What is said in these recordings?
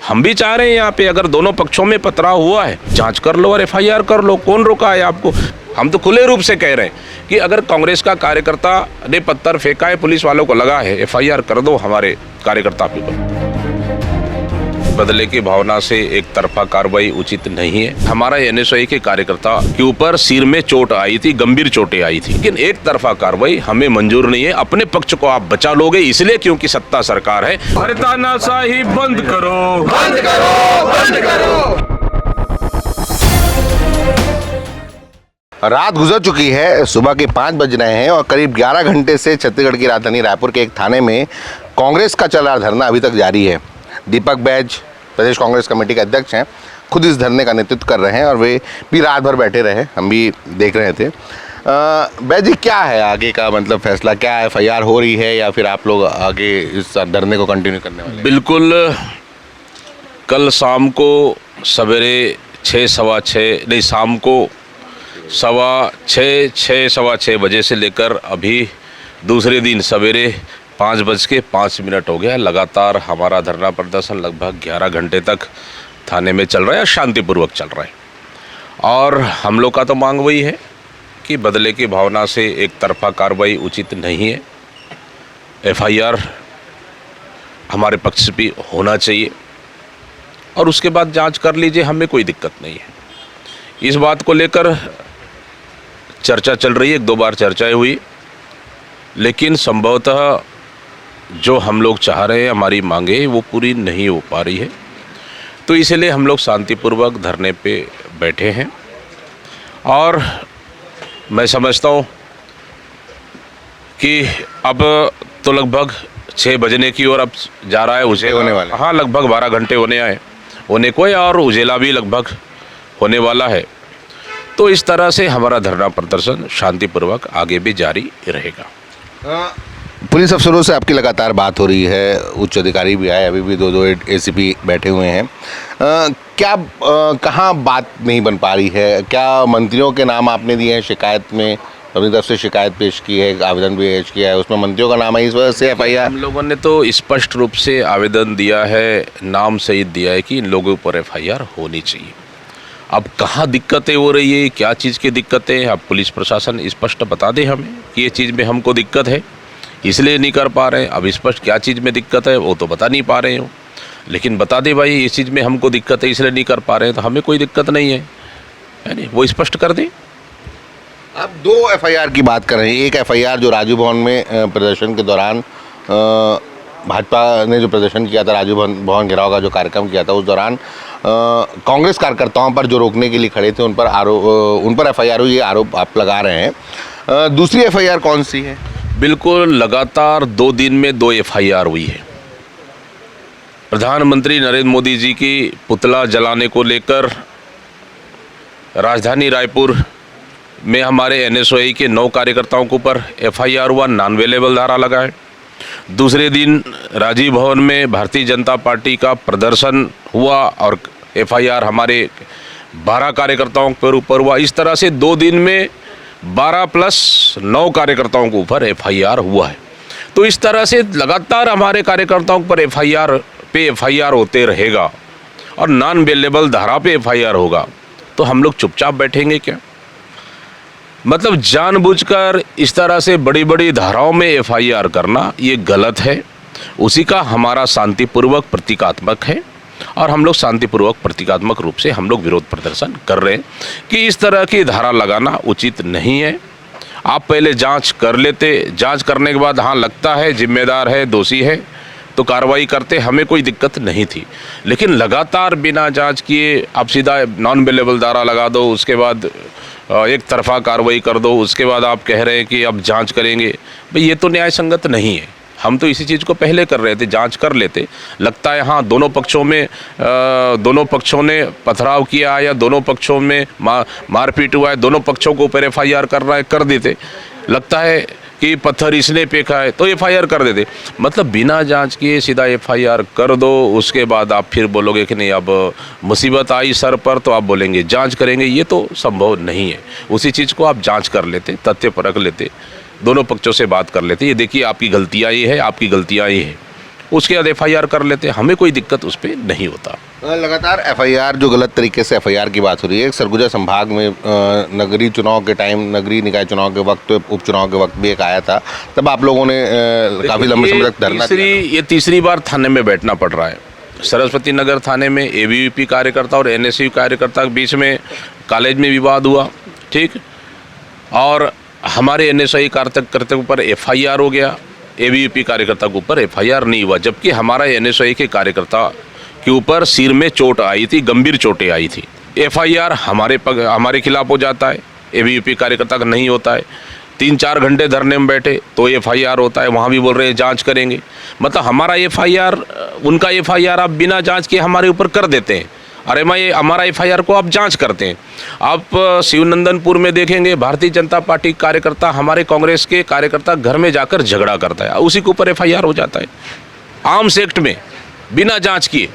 हम भी चाह रहे हैं यहाँ पे अगर दोनों पक्षों में पथराव हुआ है जांच कर लो और एफआईआर कर लो, कौन रोका है आपको। हम तो खुले रूप से कह रहे हैं कि अगर कांग्रेस का कार्यकर्ता ने पत्थर फेंका है, पुलिस वालों को लगा है, एफआईआर कर दो हमारे कार्यकर्ता के ऊपर। बदले की भावना से एक तरफा कार्रवाई उचित नहीं है। हमारा एनएसयूआई के कार्यकर्ता के ऊपर सिर में चोट आई थी, गंभीर चोटें आई थी, लेकिन एक तरफा कार्रवाई हमें मंजूर नहीं है। अपने पक्ष को आप बचा लोगे इसलिए क्योंकि सत्ता सरकार है। अरे तानाशाही बंद करो, बंद करो, बंद करो। रात गुजर चुकी है, सुबह के 5 बज रहे हैं और करीब 11 घंटे से छत्तीसगढ़ की राजधानी रायपुर के एक थाने में कांग्रेस का चल रहा धरना अभी तक जारी है। दीपक बैज प्रदेश कांग्रेस कमेटी के अध्यक्ष हैं, खुद इस धरने का नेतृत्व कर रहे हैं और वे भी रात भर बैठे रहे, हम भी देख रहे थे। बैज जी, क्या है आगे का मतलब फैसला, क्या एफआईआर हो रही है या फिर आप लोग आगे इस धरने को कंटिन्यू करने वाले हैं? बिल्कुल, कल शाम को सवेरे 6:15 नहीं, शाम को 6:15 बजे से लेकर अभी दूसरे दिन सवेरे 5:05 हो गया। लगातार हमारा धरना प्रदर्शन लगभग 11 घंटे तक थाने में चल रहा है, शांतिपूर्वक चल रहा है। और हम लोग का तो मांग वही है कि बदले की भावना से एक तरफा कार्रवाई उचित नहीं है। एफआईआर हमारे पक्ष भी होना चाहिए और उसके बाद जांच कर लीजिए, हमें कोई दिक्कत नहीं है। इस बात को लेकर चर्चा चल रही है, 1-2 बार चर्चाएं हुई, लेकिन संभवतः जो हम लोग चाह रहे हैं, हमारी मांगे वो पूरी नहीं हो पा रही है। तो इसलिए हम लोग शांतिपूर्वक धरने पे बैठे हैं और मैं समझता हूँ कि अब तो लगभग 6 बजने की ओर अब जा रहा है, उसे होने वाला है। हाँ, लगभग 12 घंटे होने को है और उजेला भी लगभग होने वाला है। तो इस तरह से हमारा धरना प्रदर्शन शांतिपूर्वक आगे भी जारी रहेगा। पुलिस अफसरों से आपकी लगातार बात हो रही है, उच्च अधिकारी भी आए, अभी भी 2 एसीपी बैठे हुए हैं। कहाँ बात नहीं बन पा रही है? क्या मंत्रियों के नाम आपने दिए हैं शिकायत में, अपनी तरफ से शिकायत पेश की है, आवेदन भी पेश किया है, उसमें मंत्रियों का नाम है, इस वजह से एफआईआर? हम लोगों ने तो स्पष्ट रूप से आवेदन दिया है, नाम सहित दिया है कि इन लोगों पर एफआईआर होनी चाहिए। अब कहाँ दिक्कतें हो रही है, क्या चीज़ की दिक्कतें, अब पुलिस प्रशासन स्पष्ट बता दे हमें कि ये चीज़ में हमको दिक्कत है, इसलिए नहीं कर पा रहे हैं। अब स्पष्ट क्या चीज़ में दिक्कत है वो तो बता नहीं पा रहे हो, लेकिन बता दे भाई इस चीज़ में हमको दिक्कत है इसलिए नहीं कर पा रहे हैं, तो हमें कोई दिक्कत नहीं है नहीं, वो स्पष्ट कर दे। आप 2 एफआईआर की बात कर रहे हैं। एक एफआईआर जो राजू भवन में प्रदर्शन के दौरान भाजपा ने जो प्रदर्शन किया था, राजू भवन घेराव का जो कार्यक्रम किया था, उस दौरान कांग्रेस कार्यकर्ताओं पर जो रोकने के लिए खड़े थे उन पर एफआईआर हुई, ये आरोप आप लगा रहे हैं। दूसरी एफआईआर कौन सी है? बिल्कुल, लगातार 2 दिन में 2 एफआईआर हुई है। प्रधानमंत्री नरेंद्र मोदी जी की पुतला जलाने को लेकर राजधानी रायपुर में हमारे एनएसयूआई के 9 कार्यकर्ताओं के ऊपर एफआईआर हुआ, नॉन अवेलेबल धारा लगा है। दूसरे दिन राजीव भवन में भारतीय जनता पार्टी का प्रदर्शन हुआ और एफआईआर हमारे 12 कार्यकर्ताओं के ऊपर हुआ। इस तरह से 2 दिन में 12 + 9 कार्यकर्ताओं के ऊपर एफआईआर हुआ है। तो इस तरह से लगातार हमारे कार्यकर्ताओं पर एफआईआर होते रहेगा और नॉन अवेलेबल धारा पे एफआईआर होगा, तो हम लोग चुपचाप बैठेंगे क्या? मतलब जानबूझकर इस तरह से बड़ी बड़ी धाराओं में एफआईआर करना ये गलत है। उसी का हमारा शांतिपूर्वक प्रतीकात्मक है और हम लोग शांतिपूर्वक प्रतीकात्मक रूप से हम लोग विरोध प्रदर्शन कर रहे हैं कि इस तरह की धारा लगाना उचित नहीं है। आप पहले जांच कर लेते, जांच करने के बाद हाँ लगता है जिम्मेदार है, दोषी है, तो कार्रवाई करते, हमें कोई दिक्कत नहीं थी। लेकिन लगातार बिना जांच किए आप सीधा नॉन अवेलेबल धारा लगा दो, उसके बाद एक तरफा कार्रवाई कर दो, उसके बाद आप कह रहे हैं कि अब जांच करेंगे। भाई ये तो न्याय संगत नहीं है। हम तो इसी चीज़ को पहले कर रहे थे, जांच कर लेते। लगता है हाँ दोनों पक्षों ने पथराव किया या दोनों पक्षों में मारपीट हुआ है, दोनों पक्षों को ऊपर एफआईआर करना है, कर देते। लगता है कि पत्थर इसने फेंका है तो एफआईआर कर देते। मतलब बिना जांच किए सीधा एफआईआर कर दो, उसके बाद आप फिर बोलोगे कि नहीं अब मुसीबत आई सर पर, तो आप बोलेंगे जांच करेंगे। ये तो संभव नहीं है। उसी चीज़ को आप जांच कर लेते, तथ्य परख लेते, दोनों पक्षों से बात कर लेते, ये देखिए आपकी गलतियाँ ये है, आपकी गलतियाँ ये है, उसके बाद FIR कर लेते, हमें कोई दिक्कत उस पर नहीं होता। लगातार FIR जो गलत तरीके से FIR की बात हो रही है, सरगुजा संभाग में नगरीय चुनाव के टाइम, नगरीय निकाय चुनाव के वक्त, उपचुनाव के वक्त भी एक आया था, तब आप लोगों ने काफ़ी लंबे समय तक धरना दिया। ये तीसरी बार थाने में बैठना पड़ रहा है। सरस्वती नगर थाने में ABVP कार्यकर्ता और NSU कार्यकर्ता के बीच में कॉलेज में विवाद हुआ, ठीक, और हमारे NSI कार्यकर्ता के ऊपर FIR हो गया, ABVP कार्यकर्ता के ऊपर FIR नहीं हुआ, जबकि हमारा NSI के कार्यकर्ता के ऊपर सिर में चोट आई थी, गंभीर चोटें आई थी। FIR हमारे खिलाफ हो जाता है, ABVP कार्यकर्ता का नहीं होता है। 3-4 घंटे धरने में बैठे तो FIR होता है, वहाँ भी बोल रहे हैं जांच करेंगे। मतलब हमारा FIR, उनका FIR आप बिना जांच के हमारे ऊपर कर देते हैं। अरे मैं, ये हमारा FIR को आप जांच करते हैं। आप शिवनंदनपुर में देखेंगे, भारतीय जनता पार्टी कार्यकर्ता हमारे कांग्रेस के कार्यकर्ता घर में जाकर झगड़ा करता है, उसी के ऊपर FIR हो जाता है आर्म्स एक्ट में, बिना जांच किए।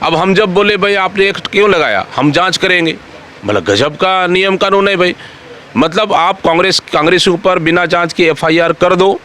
अब हम जब बोले भाई आपने एक्ट क्यों लगाया, हम जांच करेंगे, मतलब गजब का नियम कानून है भाई। मतलब आप कांग्रेस के ऊपर बिना जांच के FIR कर दो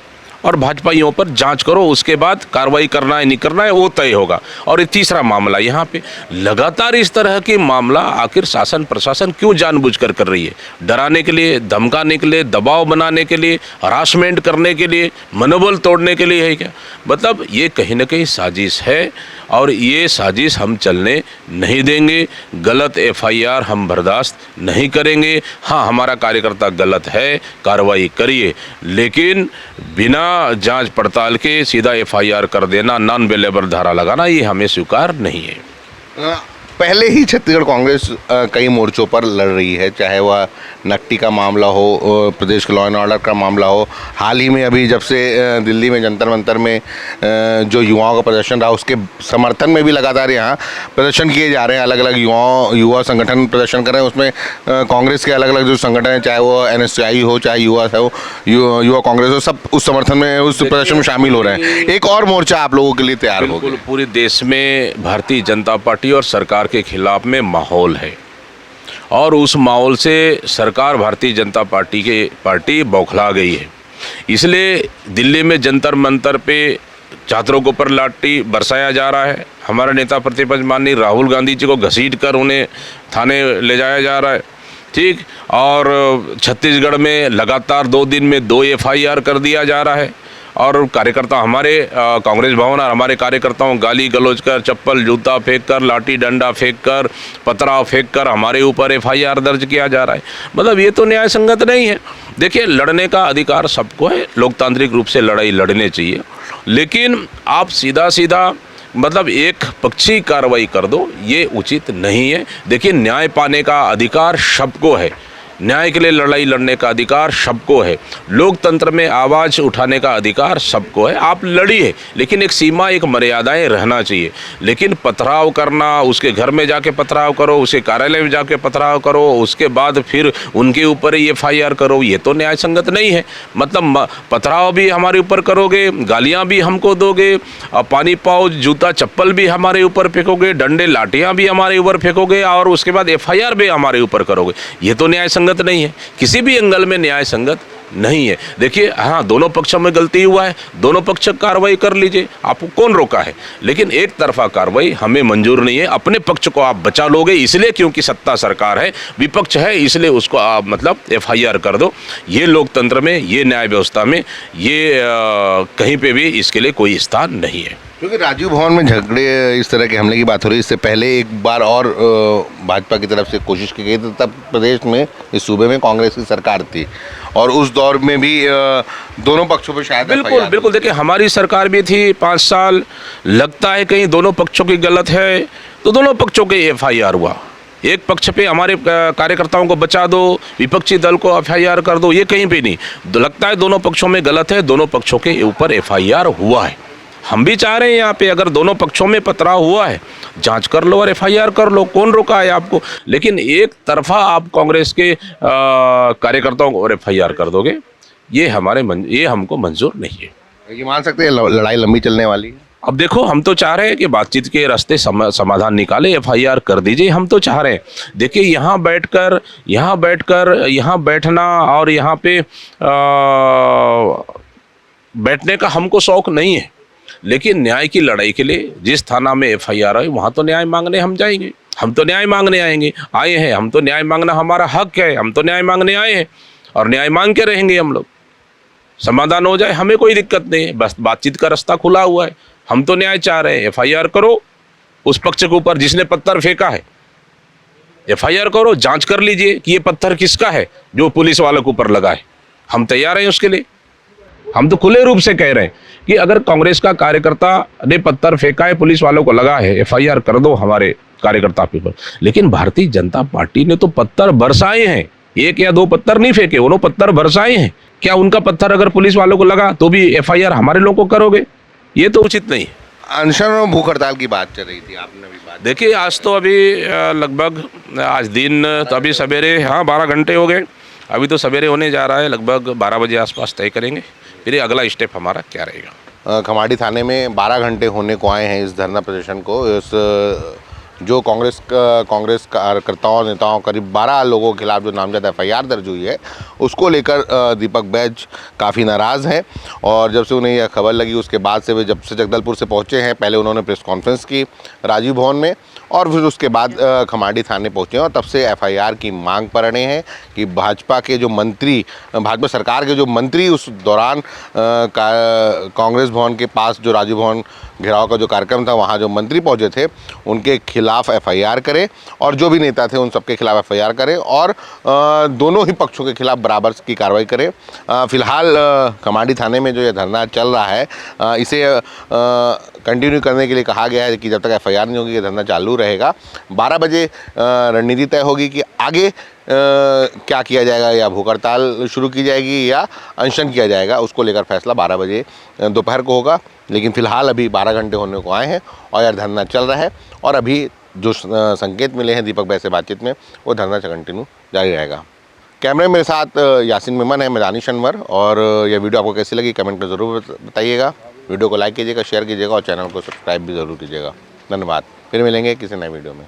और भाजपाइयों पर जांच करो, उसके बाद कार्रवाई करना है नहीं करना है वो तय होगा। और ये तीसरा मामला यहाँ पे लगातार इस तरह के मामला आखिर शासन प्रशासन क्यों जानबूझकर कर रही है? डराने के लिए, धमकाने के लिए, दबाव बनाने के लिए, हरासमेंट करने के लिए, मनोबल तोड़ने के लिए है क्या? मतलब ये कहीं ना कहीं साजिश है और ये साजिश हम चलने नहीं देंगे। गलत FIR हम बर्दाश्त नहीं करेंगे। हाँ, हमारा कार्यकर्ता गलत है, कार्रवाई करिए, लेकिन बिना जांच पड़ताल के सीधा FIR कर देना, नॉन अवेलेबल धारा लगाना, ये हमें स्वीकार नहीं है। पहले ही छत्तीसगढ़ कांग्रेस कई मोर्चों पर लड़ रही है, चाहे वह नकटी का मामला हो, प्रदेश के लॉ एंड ऑर्डर का मामला हो। हाल ही में अभी जब से दिल्ली में जंतर मंतर में जो युवाओं का प्रदर्शन रहा, उसके समर्थन में भी लगातार यहाँ प्रदर्शन किए जा रहे हैं। अलग अलग युवा संगठन प्रदर्शन कर रहे हैं, उसमें कांग्रेस के अलग अलग जो संगठन हैं, चाहे वो NSI हो, चाहे युवा कांग्रेस हो, सब उस समर्थन में, उस प्रदर्शन में शामिल हो रहे हैं। एक और मोर्चा आप लोगों के लिए तैयार हो गया। पूरे देश में भारतीय जनता पार्टी और सरकार के खिलाफ में माहौल है और उस माहौल से सरकार भारतीय जनता पार्टी बौखला गई है। इसलिए दिल्ली में जंतर मंतर पे छात्रों के ऊपर लाठी बरसाया जा रहा है। हमारा नेता प्रतिपक्ष माननीय राहुल गांधी जी को घसीट कर उन्हें थाने ले जाया जा रहा है, ठीक। और छत्तीसगढ़ में लगातार 2 दिन में 2 FIR कर दिया जा रहा है और कार्यकर्ता हमारे कांग्रेस भवन और हमारे कार्यकर्ताओं गाली गलौज कर, चप्पल जूता फेंक कर, लाठी डंडा फेंक कर, पथराव फेंक कर हमारे ऊपर FIR दर्ज किया जा रहा है। मतलब ये तो न्याय संगत नहीं है। देखिए, लड़ने का अधिकार सबको है, लोकतांत्रिक रूप से लड़ाई लड़ने चाहिए, लेकिन आप सीधा मतलब एक पक्षी कार्रवाई कर दो, ये उचित नहीं है। देखिए, न्याय पाने का अधिकार सबको है, न्याय के लिए लड़ाई लड़ने का अधिकार सबको है, लोकतंत्र में आवाज़ उठाने का अधिकार सबको है। आप लड़िए, लेकिन एक सीमा, एक मर्यादाएं रहना चाहिए। लेकिन पथराव करना, उसके घर में जाके पथराव करो, उसके कार्यालय में जाके पथराव करो, उसके बाद फिर उनके ऊपर ही FIR करो, ये तो न्याय संगत नहीं है। मतलब पथराव भी हमारे ऊपर करोगे, गालियाँ भी हमको दोगे, पानी पाओ, जूता चप्पल भी हमारे ऊपर फेंकोगे, डंडे लाठियाँ भी हमारे ऊपर फेंकोगे और उसके बाद FIR भी हमारे ऊपर करोगे, ये तो न्याय संगत नहीं है। किसी भी एंगल में न्याय संगत नहीं है। देखिए, हाँ, दोनों पक्षों में गलती हुआ है, दोनों पक्ष कार्रवाई कर लीजिए, आपको कौन रोका है, लेकिन एक तरफा कार्रवाई हमें मंजूर नहीं है। अपने पक्ष को आप बचा लोगे इसलिए क्योंकि सत्ता सरकार है, विपक्ष है इसलिए उसको आप मतलब FIR कर दो। ये लोकतंत्र में, ये न्याय व्यवस्था में, ये कहीं पे भी इसके लिए कोई स्थान नहीं है। क्योंकि राजीव भवन में झगड़े, इस तरह के हमले की बात हो रही है, इससे पहले एक बार और भाजपा की तरफ से कोशिश की गई थी, तब प्रदेश में, इस सूबे में कांग्रेस की सरकार थी और उस दौर में भी दोनों पक्षों पर शायद बिल्कुल देखिए, हमारी सरकार भी थी 5 साल। लगता है कहीं दोनों पक्षों की गलत है तो दोनों पक्षों के FIR हुआ। एक पक्ष पे हमारे कार्यकर्ताओं को बचा दो, विपक्षी दल को FIR कर दो, ये कहीं पे नहीं। लगता है दोनों पक्षों में गलत है, दोनों पक्षों के ऊपर FIR हुआ है। हम भी चाह रहे हैं यहाँ पे, अगर दोनों पक्षों में पथराव हुआ है, जांच कर लो और FIR कर लो, कौन रोका है आपको? लेकिन एक तरफा आप कांग्रेस के कार्यकर्ताओं को और FIR कर दोगे, ये हमको मंजूर नहीं है। ये मान सकते हैं लड़ाई लंबी चलने वाली है। अब देखो, हम तो चाह रहे हैं कि बातचीत के रास्ते समाधान निकाले, FIR कर दीजिए, हम तो चाह रहे हैं। देखिए, यहाँ बैठना और यहाँ पे बैठने का हमको शौक नहीं है। लेकिन न्याय की लड़ाई के लिए जिस थाना में एफआईआर है वहाँ तो न्याय मांगने हम जाएंगे, हम तो न्याय मांगने आए हैं, हम तो न्याय मांगना हमारा हक है, हम तो न्याय मांगने आए हैं और न्याय मांग के रहेंगे हम लोग। समाधान हो जाए, हमें कोई दिक्कत नहीं है, बस बातचीत का रास्ता खुला हुआ है। हम तो न्याय चाह रहे हैं, एफआईआर करो उस पक्ष के ऊपर जिसने पत्थर फेंका है, एफआईआर करो, जांच कर लीजिए कि ये पत्थर किसका है जो पुलिस वालों के ऊपर लगा है। हम तैयार हैं उसके लिए। हम तो खुले रूप से कह रहे हैं कि अगर कांग्रेस का कार्यकर्ता ने पत्थर फेंका है, पुलिस वालों को लगा है, एफआईआर कर दो हमारे कार्यकर्ता के ऊपर। लेकिन भारतीय जनता पार्टी ने तो पत्थर बरसाए हैं, एक या दो पत्थर नहीं फेंके, उन्होंने पत्थर बरसाए हैं। क्या उनका पत्थर अगर पुलिस वालों को लगा तो भी एफआईआर हमारे लोगों को करोगे? ये तो उचित नहीं है। अनशन और भूख हड़ताल की बात चल रही थी, आपने भी बात देखिए आज तो अभी लगभग आज दिन तो अभी सवेरे 12 घंटे हो गए, अभी तो सवेरे होने जा रहा है, लगभग 12 बजे आसपास तय करेंगे फिर ये अगला स्टेप हमारा क्या रहेगा। खमाड़ी थाने में 12 घंटे होने को आए हैं इस धरना प्रदर्शन को। इस जो कांग्रेस कार्यकर्ताओं नेताओं करीब 12 लोगों के खिलाफ जो नामजद एफआईआर दर्ज हुई है उसको लेकर दीपक बैज काफ़ी नाराज़ हैं। और जब से उन्हें यह खबर लगी उसके बाद से वे जब से जगदलपुर से पहुंचे हैं, पहले उन्होंने प्रेस कॉन्फ्रेंस की राजीव भवन में और फिर उसके बाद खमाड़ी थाने पहुंचे हैं और तब से एफआईआर की मांग पर अड़े हैं कि भाजपा के जो मंत्री, भाजपा सरकार के जो मंत्री उस दौरान कांग्रेस भवन के पास जो राजीव भवन घेराव का जो कार्यक्रम था वहाँ जो मंत्री पहुँचे थे उनके खिलाफ एफआईआर करें और जो भी नेता थे उन सबके खिलाफ एफआईआर करें और दोनों ही पक्षों के खिलाफ बराबर की कार्रवाई करें। फिलहाल खमाड़ी थाने में जो ये धरना चल रहा है इसे कंटिन्यू करने के लिए कहा गया है कि जब तक एफआईआर नहीं होगी ये धरना चालू रहेगा। 12 बजे रणनीति तय होगी कि आगे क्या किया जाएगा, या भूख हड़ताल शुरू की जाएगी या अनशन किया जाएगा, उसको लेकर फैसला 12 बजे दोपहर को होगा। लेकिन फ़िलहाल अभी 12 घंटे होने को आए हैं और यह धरना चल रहा है और अभी जो संकेत मिले हैं दीपक बैज से बातचीत में वो धरना कंटिन्यू जारी रहेगा। कैमरे मेरे साथ यासिन मेमन है, मैं दानिश अनवर। और यह वीडियो आपको कैसी लगी कमेंट में ज़रूर बताइएगा। वीडियो को लाइक कीजिएगा, शेयर कीजिएगा और चैनल को सब्सक्राइब भी ज़रूर कीजिएगा। धन्यवाद। फिर मिलेंगे किसी नए वीडियो में।